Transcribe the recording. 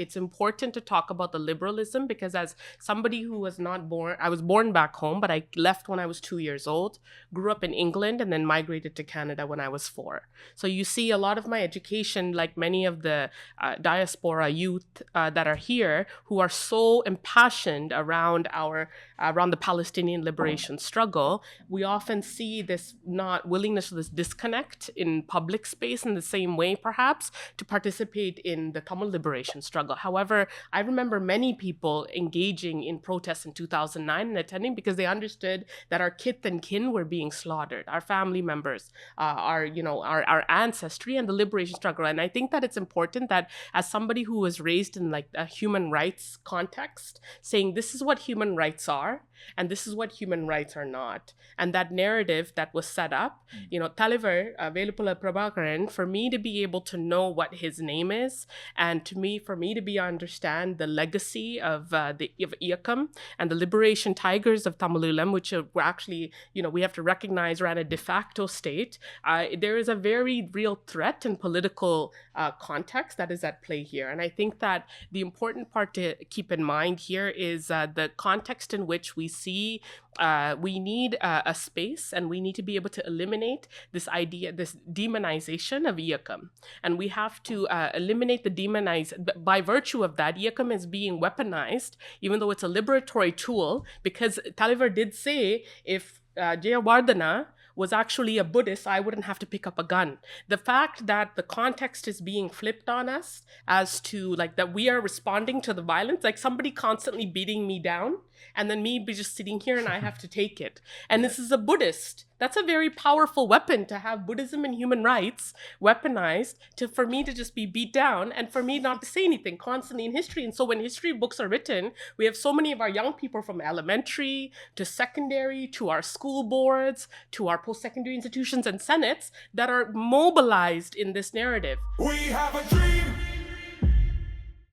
it's important to talk about the liberalism, because as somebody who was not born, I was born back home, but I left when I was 2 years old, grew up in England, and then migrated to Canada when I was 4. So you see a lot of my education, like many of the diaspora youth that are here, who are so impassioned around the Palestinian liberation struggle, we often see this not willingness, this disconnect in public space in the same way, perhaps, to participate in the Tamil liberation struggle. However, I remember many people engaging in protests in 2009 and attending because they understood that our kith and kin were being slaughtered, our family members, our ancestry and the liberation struggle. And I think that it's important that, as somebody who was raised in like a human rights context, saying this is what human rights are and this is what human rights are not, and that narrative that was set up, Talivar Velupula Prabhakaran, for me to be able to know what his name is, and for me to understand the legacy of Iyakam and the liberation tigers of Tamilulam, which were actually, we have to recognize, ran a de facto state. There is a very real threat and political context that is at play here. And I think that the important part to keep in mind here is the context in which we see we need a space, and we need to be able to eliminate this idea, this demonization of Iyakam. And we have to eliminate the by virtue of that, Iyakam is being weaponized, even though it's a liberatory tool, because Talivar did say, if Jayawardena was actually a Buddhist, I wouldn't have to pick up a gun. The fact that the context is being flipped on us as to like that we are responding to the violence, like somebody constantly beating me down, and then me be just sitting here and I have to take it. And this is a Buddhist. That's a very powerful weapon, to have Buddhism and human rights weaponized for me to just be beat down and for me not to say anything constantly in history. And so when history books are written, we have so many of our young people from elementary to secondary to our school boards to our post-secondary institutions and senates that are mobilized in this narrative. We have a dream.